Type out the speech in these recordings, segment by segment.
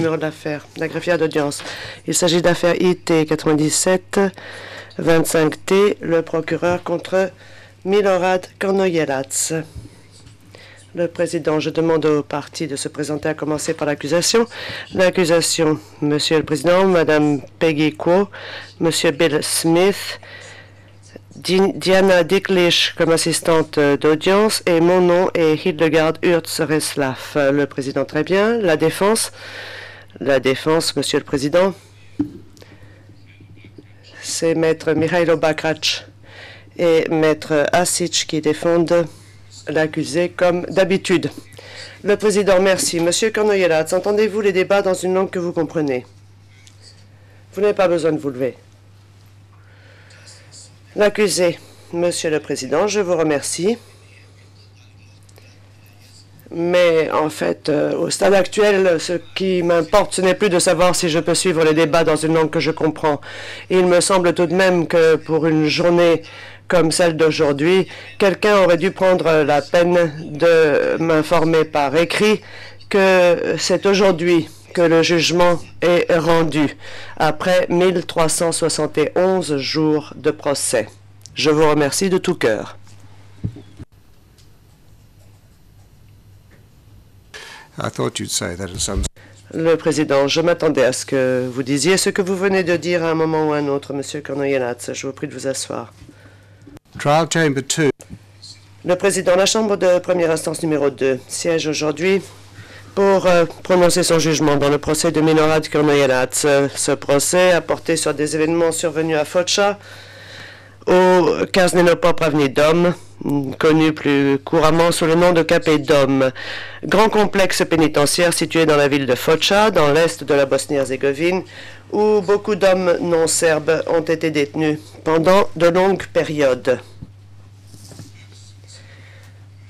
Numéro de l'affaire, la greffière d'audience. Il s'agit d'affaire IT 97 25T, le procureur contre Milorad Kornojelats. Le président, je demande aux parties de se présenter, à commencer par l'accusation. L'accusation, Monsieur le Président, Madame Peggy Kuo, Monsieur Bill Smith, Diana Dicklish comme assistante d'audience et mon nom est Hildegard Urtz-Reslav. Le président, très bien. La défense, Monsieur le Président, c'est Maître Mikhailo Bakrac et Maître Asic qui défendent l'accusé comme d'habitude. Le président, merci. Monsieur Kornojelats, entendez-vous les débats dans une langue que vous comprenez? Vous n'avez pas besoin de vous lever. L'accusé, Monsieur le Président, je vous remercie. Mais en fait, au stade actuel, ce qui m'importe, ce n'est plus de savoir si je peux suivre les débats dans une langue que je comprends. Il me semble tout de même que pour une journée comme celle d'aujourd'hui, quelqu'un aurait dû prendre la peine de m'informer par écrit que c'est aujourd'hui que le jugement est rendu, après 1371 jours de procès. Je vous remercie de tout cœur. Le président, je m'attendais à ce que vous disiez ce que vous venez de dire à un moment ou à un autre, Monsieur Kornojelats. Je vous prie de vous asseoir. Trial Chamber 2. Le président, la Chambre de première instance numéro 2 siège aujourd'hui pour prononcer son jugement dans le procès de Milorad Kornojelats. Ce procès a porté sur des événements survenus à Foča, au Kaznenopop Avenue Dom, connu plus couramment sous le nom de Capé Dom, grand complexe pénitentiaire situé dans la ville de Foča, dans l'est de la Bosnie-Herzégovine, où beaucoup d'hommes non serbes ont été détenus pendant de longues périodes.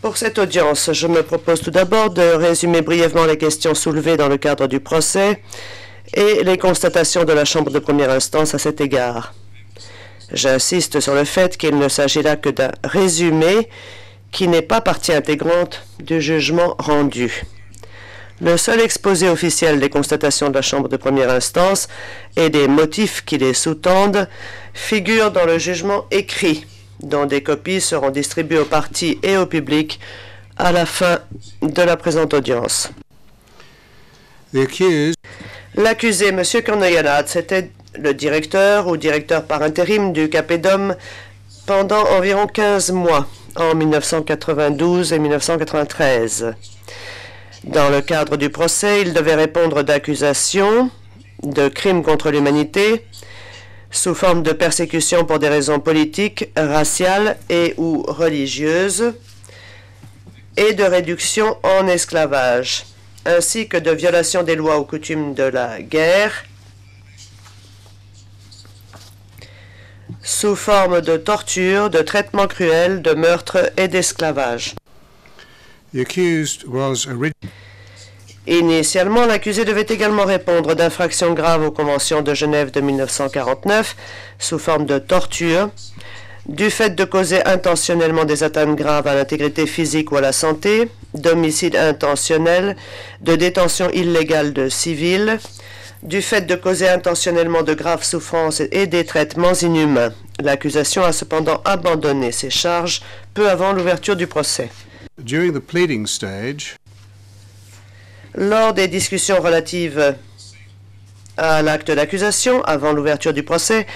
Pour cette audience, je me propose tout d'abord de résumer brièvement les questions soulevées dans le cadre du procès et les constatations de la Chambre de première instance à cet égard. J'insiste sur le fait qu'il ne s'agit là que d'un résumé qui n'est pas partie intégrante du jugement rendu. Le seul exposé officiel des constatations de la Chambre de première instance et des motifs qui les sous-tendent figure dans le jugement écrit, dont des copies seront distribuées aux parties et au public à la fin de la présente audience. L'accusé, M. Kornojelats, était le directeur ou directeur par intérim du Capé Dom pendant environ 15 mois, en 1992 et 1993. Dans le cadre du procès, il devait répondre d'accusations de crimes contre l'humanité sous forme de persécution pour des raisons politiques, raciales et ou religieuses et de réduction en esclavage, ainsi que de violation des lois ou coutumes de la guerre sous forme de torture, de traitement cruel, de meurtre et d'esclavage. Initialement, l'accusé devait également répondre d'infractions graves aux conventions de Genève de 1949 sous forme de torture, du fait de causer intentionnellement des atteintes graves à l'intégrité physique ou à la santé, d'homicide intentionnel, de détention illégale de civils, du fait de causer intentionnellement de graves souffrances et des traitements inhumains. L'accusation a cependant abandonné ses charges peu avant l'ouverture du procès. During the pleading stage, lors des discussions relatives à l'acte d'accusation, avant l'ouverture du procès,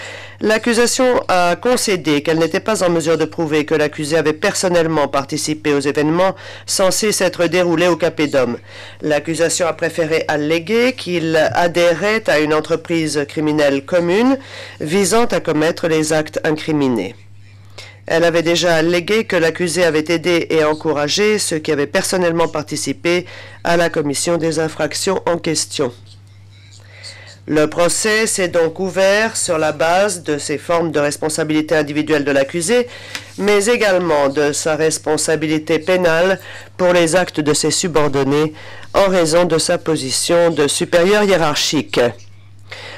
l'accusation a concédé qu'elle n'était pas en mesure de prouver que l'accusé avait personnellement participé aux événements censés s'être déroulés au Capé Dom. L'accusation a préféré alléguer qu'il adhérait à une entreprise criminelle commune visant à commettre les actes incriminés. Elle avait déjà allégué que l'accusé avait aidé et encouragé ceux qui avaient personnellement participé à la commission des infractions en question. Le procès s'est donc ouvert sur la base de ces formes de responsabilité individuelle de l'accusé, mais également de sa responsabilité pénale pour les actes de ses subordonnés en raison de sa position de supérieur hiérarchique.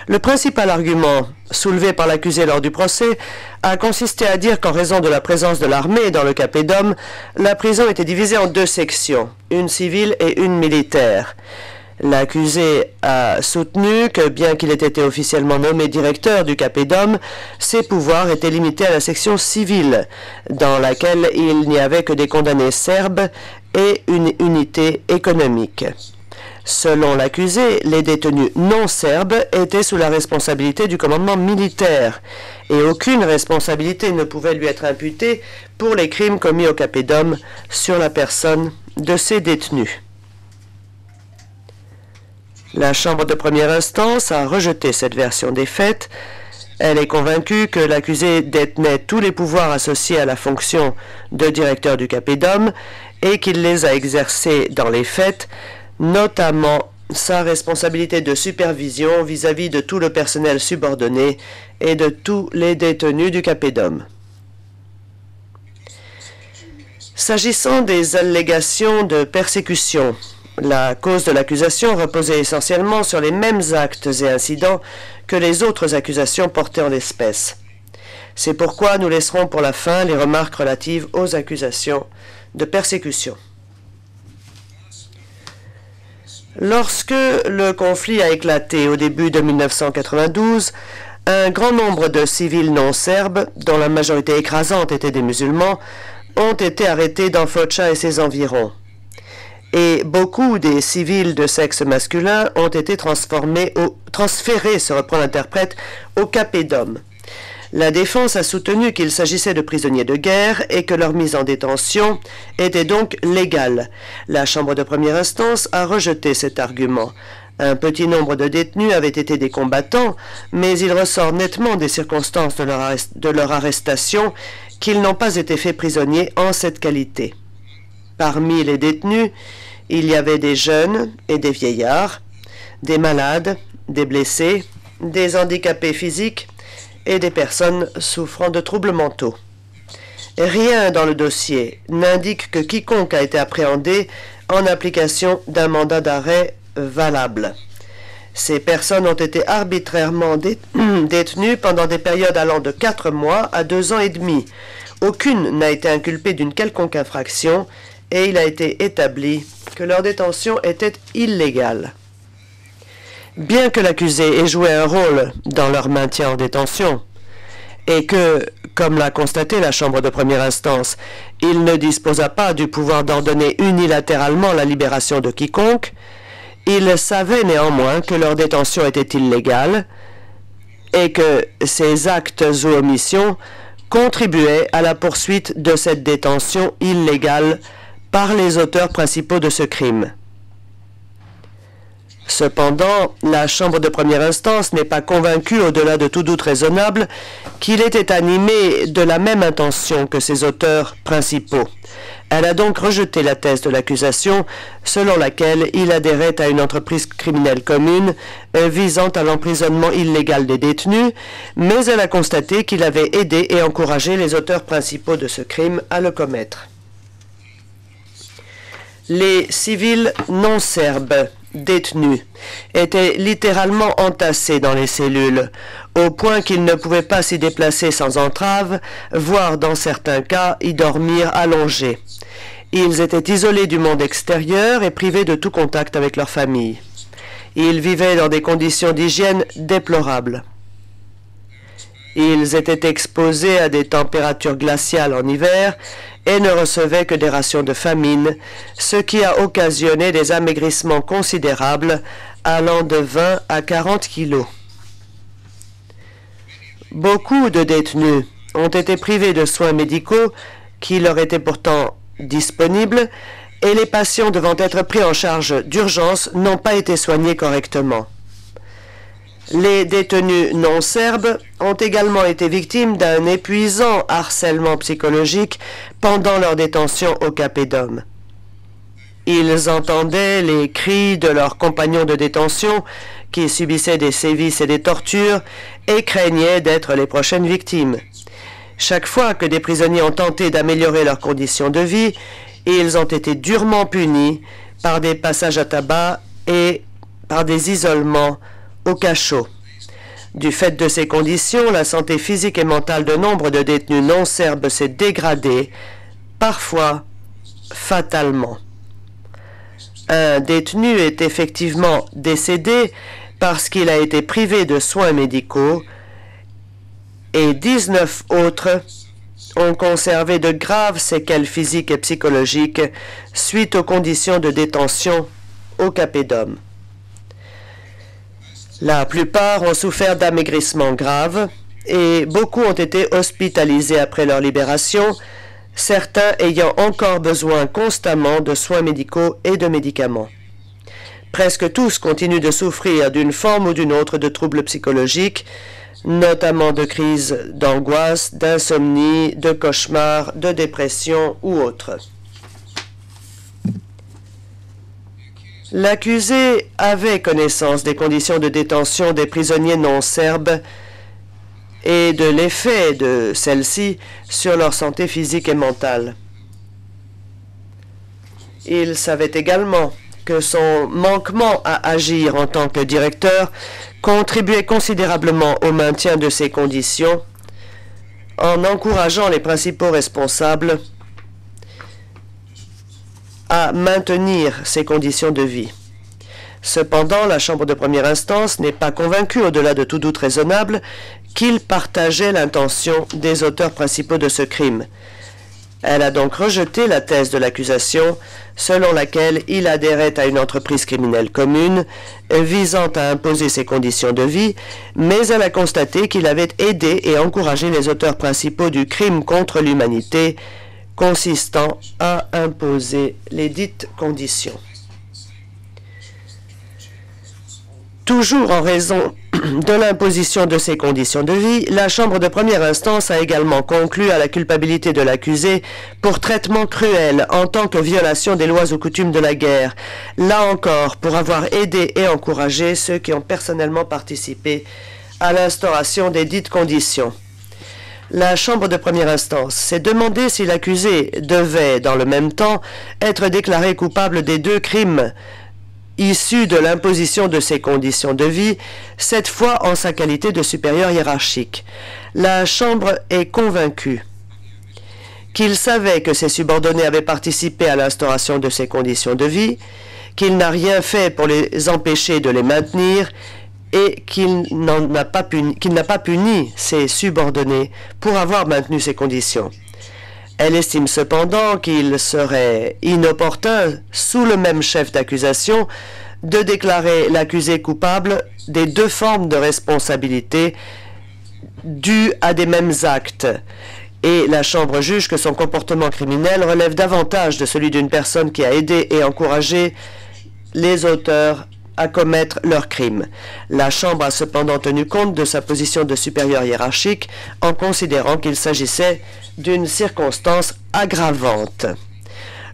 Le principal argument soulevé par l'accusé lors du procès a consisté à dire qu'en raison de la présence de l'armée dans le Capé Dom, la prison était divisée en deux sections, une civile et une militaire. L'accusé a soutenu que, bien qu'il ait été officiellement nommé directeur du CAPEDOM, ses pouvoirs étaient limités à la section civile, dans laquelle il n'y avait que des condamnés serbes et une unité économique. Selon l'accusé, les détenus non serbes étaient sous la responsabilité du commandement militaire et aucune responsabilité ne pouvait lui être imputée pour les crimes commis au CAPEDOM sur la personne de ces détenus. La Chambre de première instance a rejeté cette version des faits. Elle est convaincue que l'accusé détenait tous les pouvoirs associés à la fonction de directeur du CAPEDOM et qu'il les a exercés dans les faits, notamment sa responsabilité de supervision vis-à-vis de tout le personnel subordonné et de tous les détenus du CAPEDOM. S'agissant des allégations de persécution, la cause de l'accusation reposait essentiellement sur les mêmes actes et incidents que les autres accusations portées en l'espèce. C'est pourquoi nous laisserons pour la fin les remarques relatives aux accusations de persécution. Lorsque le conflit a éclaté au début de 1992, un grand nombre de civils non serbes, dont la majorité écrasante était des musulmans, ont été arrêtés dans Foča et ses environs. Et beaucoup des civils de sexe masculin ont été transférés, se reprend l'interprète, au CAPEDOM. La défense a soutenu qu'il s'agissait de prisonniers de guerre et que leur mise en détention était donc légale. La Chambre de première instance a rejeté cet argument. Un petit nombre de détenus avaient été des combattants, mais il ressort nettement des circonstances de leur arrestation qu'ils n'ont pas été faits prisonniers en cette qualité. Parmi les détenus, il y avait des jeunes et des vieillards, des malades, des blessés, des handicapés physiques et des personnes souffrant de troubles mentaux. Rien dans le dossier n'indique que quiconque a été appréhendé en application d'un mandat d'arrêt valable. Ces personnes ont été arbitrairement détenues pendant des périodes allant de 4 mois à 2 ans et demi. Aucune n'a été inculpée d'une quelconque infraction et il a été établi que leur détention était illégale. Bien que l'accusé ait joué un rôle dans leur maintien en détention et que, comme l'a constaté la Chambre de première instance, il ne disposa pas du pouvoir d'ordonner unilatéralement la libération de quiconque, il savait néanmoins que leur détention était illégale et que ces actes ou omissions contribuaient à la poursuite de cette détention illégale par les auteurs principaux de ce crime. Cependant, la Chambre de première instance n'est pas convaincue, au-delà de tout doute raisonnable, qu'il était animé de la même intention que ses auteurs principaux. Elle a donc rejeté la thèse de l'accusation selon laquelle il adhérait à une entreprise criminelle commune visant à l'emprisonnement illégal des détenus, mais elle a constaté qu'il avait aidé et encouragé les auteurs principaux de ce crime à le commettre. Les civils non serbes détenus étaient littéralement entassés dans les cellules, au point qu'ils ne pouvaient pas s'y déplacer sans entrave, voire dans certains cas y dormir allongés. Ils étaient isolés du monde extérieur et privés de tout contact avec leur famille. Ils vivaient dans des conditions d'hygiène déplorables. Ils étaient exposés à des températures glaciales en hiver et ne recevaient que des rations de famine, ce qui a occasionné des amaigrissements considérables allant de 20 à 40 kilos. Beaucoup de détenus ont été privés de soins médicaux qui leur étaient pourtant disponibles et les patients devant être pris en charge d'urgence n'ont pas été soignés correctement. Les détenus non serbes ont également été victimes d'un épuisant harcèlement psychologique pendant leur détention au CAPEDOM. Ils entendaient les cris de leurs compagnons de détention qui subissaient des sévices et des tortures et craignaient d'être les prochaines victimes. Chaque fois que des prisonniers ont tenté d'améliorer leurs conditions de vie, ils ont été durement punis par des passages à tabac et par des isolements au cachot. Du fait de ces conditions, la santé physique et mentale de nombre de détenus non serbes s'est dégradée, parfois fatalement. un détenu est effectivement décédé parce qu'il a été privé de soins médicaux et 19 autres ont conservé de graves séquelles physiques et psychologiques suite aux conditions de détention au Capédum. La plupart ont souffert d'amaigrissements graves et beaucoup ont été hospitalisés après leur libération, certains ayant encore besoin constamment de soins médicaux et de médicaments. Presque tous continuent de souffrir d'une forme ou d'une autre de troubles psychologiques, notamment de crises d'angoisse, d'insomnie, de cauchemars, de dépression ou autres. L'accusé avait connaissance des conditions de détention des prisonniers non serbes et de l'effet de celles-ci sur leur santé physique et mentale. Il savait également que son manquement à agir en tant que directeur contribuait considérablement au maintien de ces conditions en encourageant les principaux responsables à maintenir ces conditions de vie. Cependant, la Chambre de première instance n'est pas convaincue, au-delà de tout doute raisonnable, qu'il partageait l'intention des auteurs principaux de ce crime. Elle a donc rejeté la thèse de l'accusation selon laquelle il adhérait à une entreprise criminelle commune visant à imposer ses conditions de vie, mais elle a constaté qu'il avait aidé et encouragé les auteurs principaux du crime contre l'humanité consistant à imposer les dites conditions. Toujours en raison de l'imposition de ces conditions de vie, la Chambre de première instance a également conclu à la culpabilité de l'accusé pour traitement cruel en tant que violation des lois ou coutumes de la guerre, là encore pour avoir aidé et encouragé ceux qui ont personnellement participé à l'instauration des dites conditions. La Chambre de première instance s'est demandé si l'accusé devait, dans le même temps, être déclaré coupable des deux crimes issus de l'imposition de ces conditions de vie, cette fois en sa qualité de supérieur hiérarchique. La Chambre est convaincue qu'il savait que ses subordonnés avaient participé à l'instauration de ces conditions de vie, qu'il n'a rien fait pour les empêcher de les maintenir et qu'il n'a pas puni ses subordonnés pour avoir maintenu ces conditions. Elle estime cependant qu'il serait inopportun, sous le même chef d'accusation, de déclarer l'accusé coupable des deux formes de responsabilité dues à des mêmes actes. Et la Chambre juge que son comportement criminel relève davantage de celui d'une personne qui a aidé et encouragé les auteurs à commettre leurs crimes. La Chambre a cependant tenu compte de sa position de supérieur hiérarchique en considérant qu'il s'agissait d'une circonstance aggravante.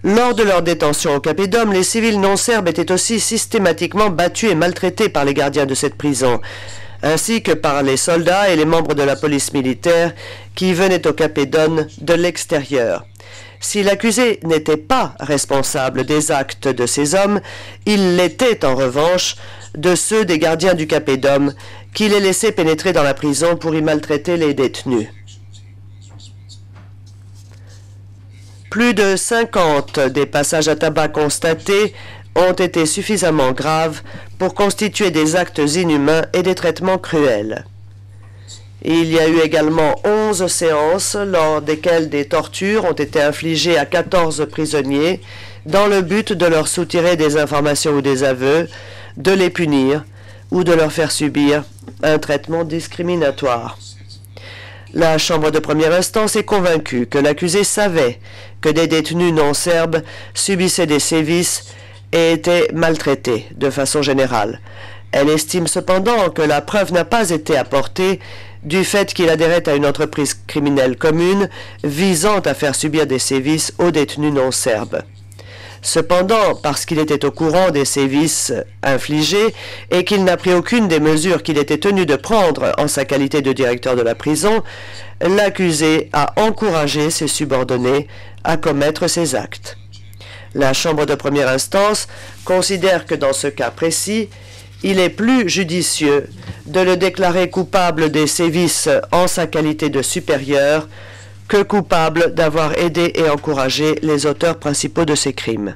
Lors de leur détention au Capédum, les civils non serbes étaient aussi systématiquement battus et maltraités par les gardiens de cette prison, ainsi que par les soldats et les membres de la police militaire qui venaient au Capédum de l'extérieur. Si l'accusé n'était pas responsable des actes de ces hommes, il l'était en revanche de ceux des gardiens du Capédum qui les laissaient pénétrer dans la prison pour y maltraiter les détenus. Plus de 50 des passages à tabac constatés ont été suffisamment graves pour constituer des actes inhumains et des traitements cruels. Il y a eu également 11 séances lors desquelles des tortures ont été infligées à 14 prisonniers dans le but de leur soutirer des informations ou des aveux, de les punir ou de leur faire subir un traitement discriminatoire. La Chambre de première instance est convaincue que l'accusé savait que des détenus non serbes subissaient des sévices et étaient maltraités de façon générale. Elle estime cependant que la preuve n'a pas été apportée du fait qu'il adhérait à une entreprise criminelle commune visant à faire subir des sévices aux détenus non serbes. Cependant, parce qu'il était au courant des sévices infligés et qu'il n'a pris aucune des mesures qu'il était tenu de prendre en sa qualité de directeur de la prison, l'accusé a encouragé ses subordonnés à commettre ces actes. La Chambre de première instance considère que dans ce cas précis, il est plus judicieux de le déclarer coupable des sévices en sa qualité de supérieur que coupable d'avoir aidé et encouragé les auteurs principaux de ces crimes.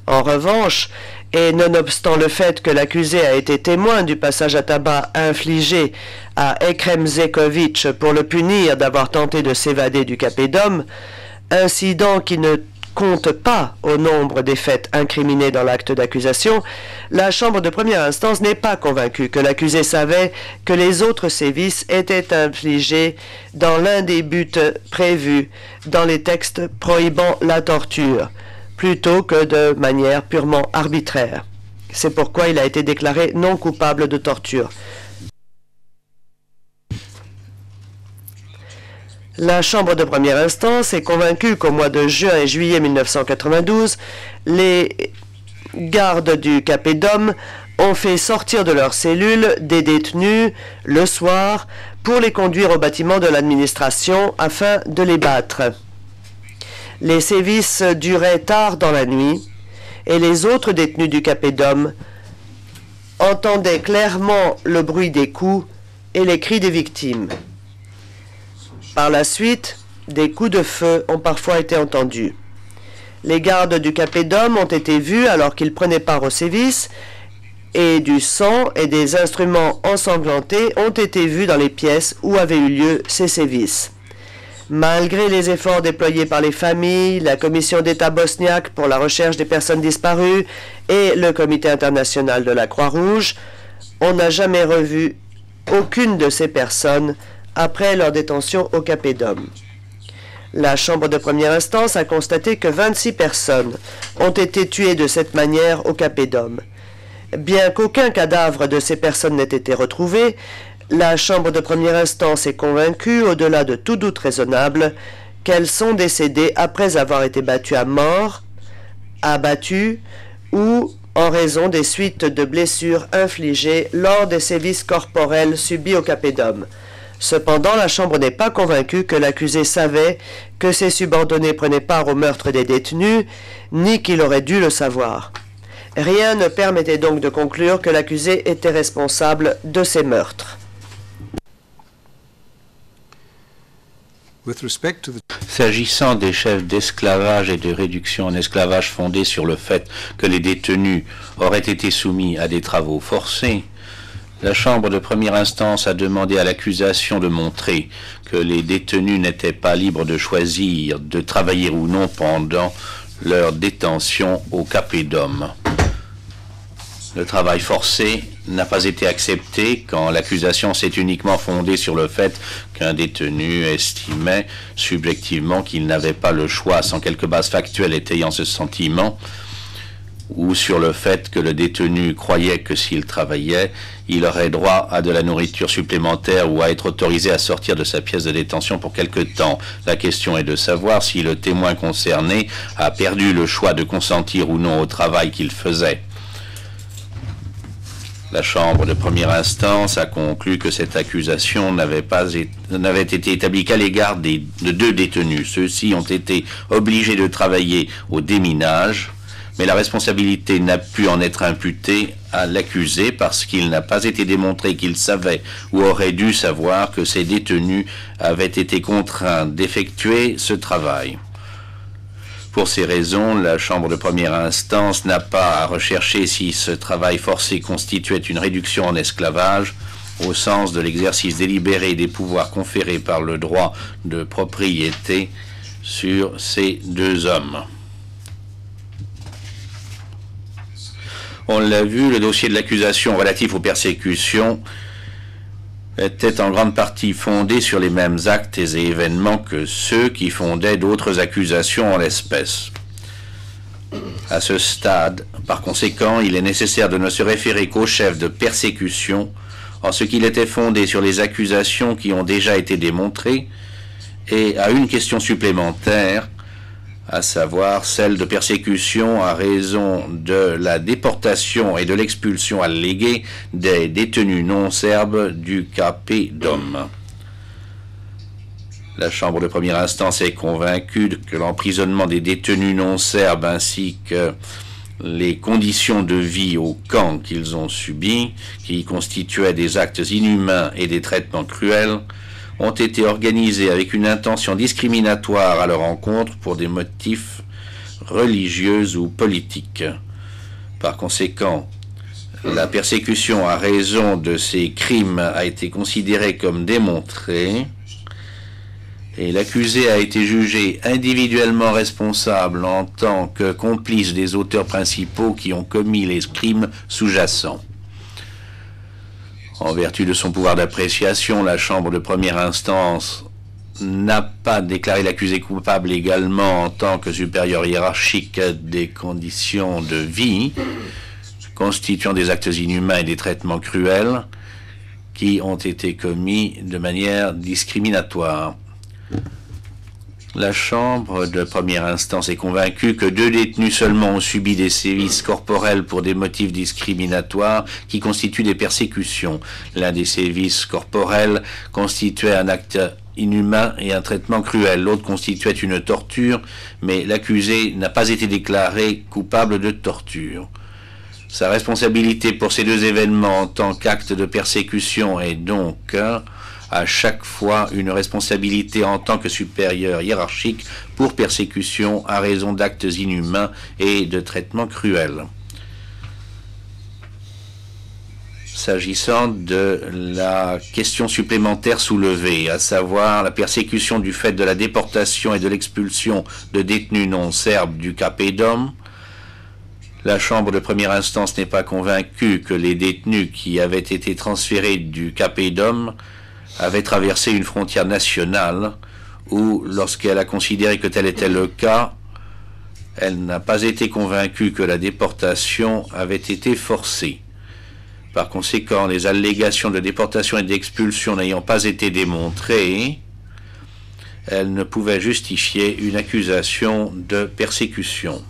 En revanche, et nonobstant le fait que l'accusé a été témoin du passage à tabac infligé à Ekrem Zekovic pour le punir d'avoir tenté de s'évader du Capedum, incident qui ne compte pas au nombre des faits incriminés dans l'acte d'accusation, la Chambre de première instance n'est pas convaincue que l'accusé savait que les autres sévices étaient infligés dans l'un des buts prévus dans les textes prohibant la torture, plutôt que de manière purement arbitraire. C'est pourquoi il a été déclaré non coupable de torture. La Chambre de première instance est convaincue qu'au mois de juin et juillet 1992, les gardes du Capedum ont fait sortir de leurs cellules des détenus le soir pour les conduire au bâtiment de l'administration afin de les battre. Les sévices duraient tard dans la nuit et les autres détenus du Capedum entendaient clairement le bruit des coups et les cris des victimes. Par la suite, des coups de feu ont parfois été entendus. Les gardes du Capedum ont été vus alors qu'ils prenaient part au sévice et du sang et des instruments ensanglantés ont été vus dans les pièces où avaient eu lieu ces sévices. Malgré les efforts déployés par les familles, la Commission d'État bosniaque pour la recherche des personnes disparues et le Comité international de la Croix-Rouge, on n'a jamais revu aucune de ces personnes après leur détention au Capedum. La Chambre de première instance a constaté que 26 personnes ont été tuées de cette manière au Capedum. Bien qu'aucun cadavre de ces personnes n'ait été retrouvé, la Chambre de première instance est convaincue, au-delà de tout doute raisonnable, qu'elles sont décédées après avoir été battues à mort, abattues ou en raison des suites de blessures infligées lors des sévices corporels subis au Capedum. Cependant, la Chambre n'est pas convaincue que l'accusé savait que ses subordonnés prenaient part au meurtre des détenus, ni qu'il aurait dû le savoir. Rien ne permettait donc de conclure que l'accusé était responsable de ces meurtres. S'agissant des chefs d'esclavage et de réduction en esclavage fondés sur le fait que les détenus auraient été soumis à des travaux forcés, la Chambre de première instance a demandé à l'accusation de montrer que les détenus n'étaient pas libres de choisir de travailler ou non pendant leur détention au Capedum. Le travail forcé n'a pas été accepté quand l'accusation s'est uniquement fondée sur le fait qu'un détenu estimait subjectivement qu'il n'avait pas le choix sans quelque base factuelle étayant ce sentiment, ou sur le fait que le détenu croyait que s'il travaillait, il aurait droit à de la nourriture supplémentaire ou à être autorisé à sortir de sa pièce de détention pour quelque temps. La question est de savoir si le témoin concerné a perdu le choix de consentir ou non au travail qu'il faisait. La Chambre de première instance a conclu que cette accusation n'avait été établie qu'à l'égard de 2 détenus. Ceux-ci ont été obligés de travailler au déminage, mais la responsabilité n'a pu en être imputée à l'accusé parce qu'il n'a pas été démontré qu'il savait ou aurait dû savoir que ces détenus avaient été contraints d'effectuer ce travail. Pour ces raisons, la Chambre de première instance n'a pas à rechercher si ce travail forcé constituait une réduction en esclavage au sens de l'exercice délibéré des pouvoirs conférés par le droit de propriété sur ces 2 hommes. On l'a vu, le dossier de l'accusation relatif aux persécutions était en grande partie fondé sur les mêmes actes et événements que ceux qui fondaient d'autres accusations en l'espèce. À ce stade, par conséquent, il est nécessaire de ne se référer qu'au chef de persécution en ce qu'il était fondé sur les accusations qui ont déjà été démontrées et à une question supplémentaire, à savoir celle de persécution à raison de la déportation et de l'expulsion alléguée des détenus non serbes du Capedum. La Chambre de première instance est convaincue que l'emprisonnement des détenus non serbes ainsi que les conditions de vie au camp qu'ils ont subies, qui constituaient des actes inhumains et des traitements cruels, ont été organisés avec une intention discriminatoire à leur encontre pour des motifs religieuse ou politique. Par conséquent, la persécution à raison de ces crimes a été considérée comme démontrée et l'accusé a été jugé individuellement responsable en tant que complice des auteurs principaux qui ont commis les crimes sous-jacents. En vertu de son pouvoir d'appréciation, la Chambre de première instance n'a pas déclaré l'accusé coupable également en tant que supérieur hiérarchique des conditions de vie constituant des actes inhumains et des traitements cruels qui ont été commis de manière discriminatoire. La Chambre de première instance est convaincue que 2 détenus seulement ont subi des sévices corporels pour des motifs discriminatoires qui constituent des persécutions. L'un des sévices corporels constituait un acte inhumain et un traitement cruel. L'autre constituait une torture, mais l'accusé n'a pas été déclaré coupable de torture. Sa responsabilité pour ces 2 événements en tant qu'acte de persécution est donc à chaque fois une responsabilité en tant que supérieur hiérarchique pour persécution à raison d'actes inhumains et de traitements cruels. S'agissant de la question supplémentaire soulevée, à savoir la persécution du fait de la déportation et de l'expulsion de détenus non serbes du Capedum, la Chambre de première instance n'est pas convaincue que les détenus qui avaient été transférés du Capedum avaient traversé une frontière nationale ou, lorsqu'elle a considéré que tel était le cas, elle n'a pas été convaincue que la déportation avait été forcée. Par conséquent, les allégations de déportation et d'expulsion n'ayant pas été démontrées, elles ne pouvaient justifier une accusation de persécution.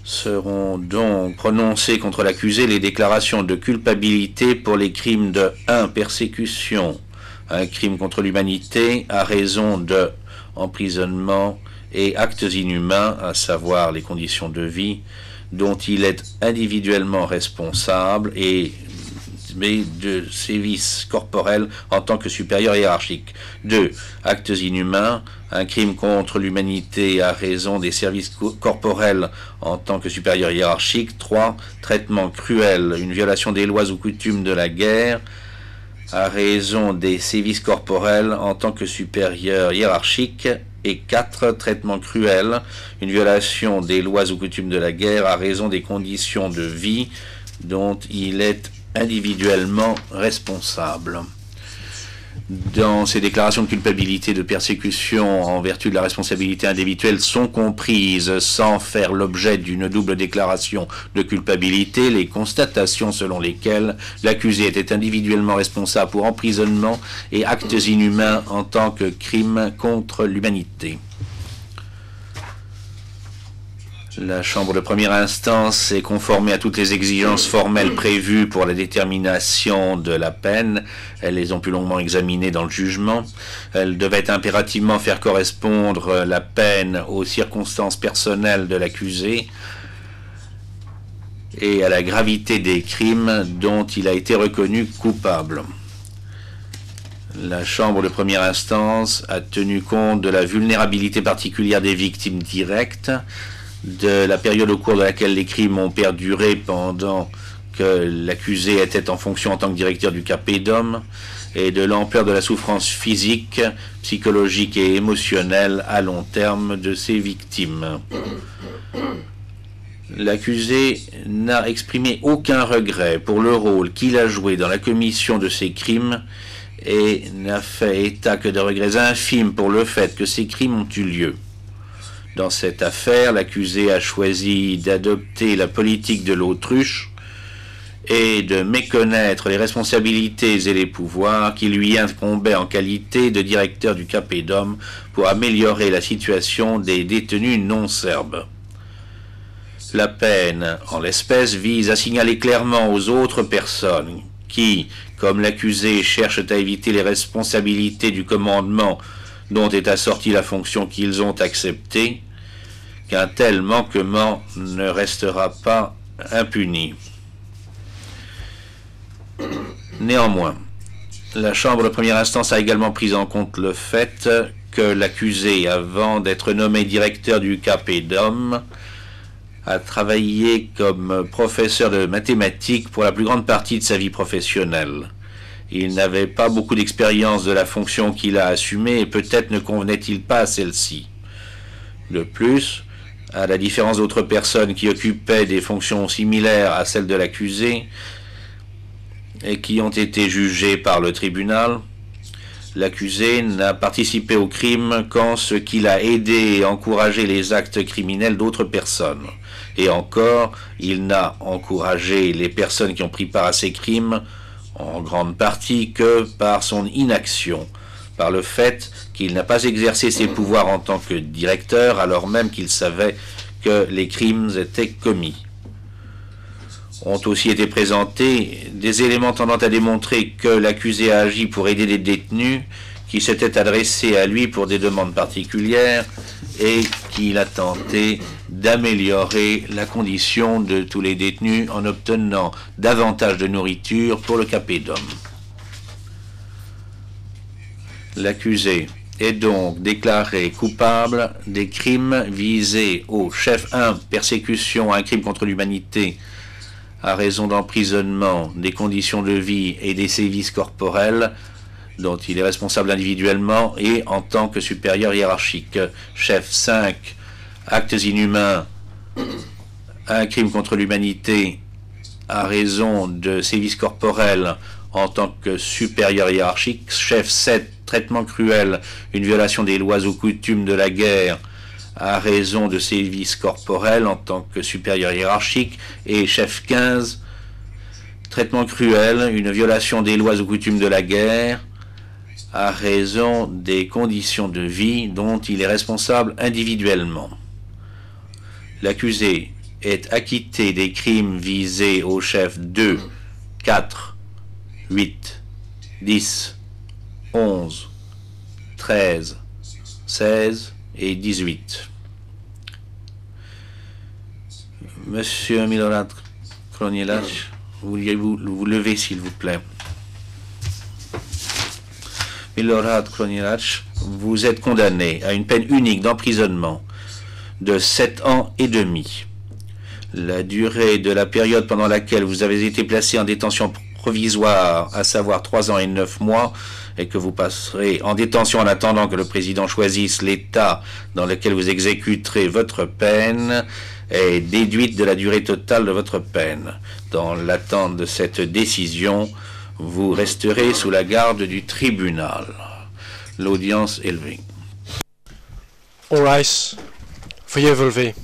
Seront donc prononcées contre l'accusé les déclarations de culpabilité pour les crimes de 1. Persécution, un crime contre l'humanité à raison de emprisonnement et actes inhumains, à savoir les conditions de vie dont il est individuellement responsable et de sévices corporels en tant que supérieur hiérarchique. 2. Actes inhumains, un crime contre l'humanité à raison des services corporels en tant que supérieur hiérarchique. 3. Traitement cruel, une violation des lois ou coutumes de la guerre à raison des sévices corporels en tant que supérieur hiérarchique. Et 4. Traitement cruel, une violation des lois ou coutumes de la guerre à raison des conditions de vie dont il est individuellement responsable. Dans ces déclarations de culpabilité de persécution en vertu de la responsabilité individuelle sont comprises, sans faire l'objet d'une double déclaration de culpabilité, les constatations selon lesquelles l'accusé était individuellement responsable pour emprisonnement et actes inhumains en tant que crime contre l'humanité. La Chambre de première instance est conformée à toutes les exigences formelles prévues pour la détermination de la peine. Elles les ont plus longuement examinées dans le jugement. Elle devait impérativement faire correspondre la peine aux circonstances personnelles de l'accusé et à la gravité des crimes dont il a été reconnu coupable. La Chambre de première instance a tenu compte de la vulnérabilité particulière des victimes directes, de la période au cours de laquelle les crimes ont perduré pendant que l'accusé était en fonction en tant que directeur du Capedum et de l'ampleur de la souffrance physique, psychologique et émotionnelle à long terme de ces victimes. L'accusé n'a exprimé aucun regret pour le rôle qu'il a joué dans la commission de ces crimes et n'a fait état que de regrets infimes pour le fait que ces crimes ont eu lieu. Dans cette affaire, l'accusé a choisi d'adopter la politique de l'autruche et de méconnaître les responsabilités et les pouvoirs qui lui incombaient en qualité de directeur du Capedum pour améliorer la situation des détenus non serbes. La peine, en l'espèce, vise à signaler clairement aux autres personnes qui, comme l'accusé, cherchent à éviter les responsabilités du commandement dont est assortie la fonction qu'ils ont acceptée, qu'un tel manquement ne restera pas impuni. Néanmoins, la Chambre de première instance a également pris en compte le fait que l'accusé, avant d'être nommé directeur du CAPEDOM, a travaillé comme professeur de mathématiques pour la plus grande partie de sa vie professionnelle. Il n'avait pas beaucoup d'expérience de la fonction qu'il a assumée et peut-être ne convenait-il pas à celle-ci. De plus, à la différence d'autres personnes qui occupaient des fonctions similaires à celles de l'accusé et qui ont été jugées par le tribunal, l'accusé n'a participé au crime qu'en ce qu'il a aidé et encouragé les actes criminels d'autres personnes. Et encore, il n'a encouragé les personnes qui ont pris part à ces crimes en grande partie que par son inaction, par le fait qu'il n'a pas exercé ses pouvoirs en tant que directeur alors même qu'il savait que les crimes étaient commis. Ont aussi été présentés des éléments tendant à démontrer que l'accusé a agi pour aider des détenus qui s'étaient adressés à lui pour des demandes particulières et qu'il a tenté d'améliorer la condition de tous les détenus en obtenant davantage de nourriture pour le CAPEDOM. L'accusé est donc déclaré coupable des crimes visés au chef 1, persécution à un crime contre l'humanité à raison d'emprisonnement, des conditions de vie et des sévices corporels dont il est responsable individuellement et en tant que supérieur hiérarchique. Chef 5, actes inhumains, un crime contre l'humanité à raison de sévices corporels en tant que supérieur hiérarchique. Chef 7, traitement cruel, une violation des lois ou coutumes de la guerre à raison de sévices corporels en tant que supérieur hiérarchique. Et chef 15, traitement cruel, une violation des lois ou coutumes de la guerre à raison des conditions de vie dont il est responsable individuellement. L'accusé est acquitté des crimes visés au chef 2, 4, 8, 10, 11, 13, 16 et 18. Monsieur Milorad Kronielac, vouliez-vous vous lever s'il vous plaît? Milorad Kronielac, vous êtes condamné à une peine unique d'emprisonnement de 7 ans et demi. La durée de la période pendant laquelle vous avez été placé en détention provisoire, à savoir 3 ans et 9 mois, et que vous passerez en détention en attendant que le président choisisse l'État dans lequel vous exécuterez votre peine, est déduite de la durée totale de votre peine. Dans l'attente de cette décision, vous resterez sous la garde du tribunal. L'audience est levée. All rise. Veuillez vous lever.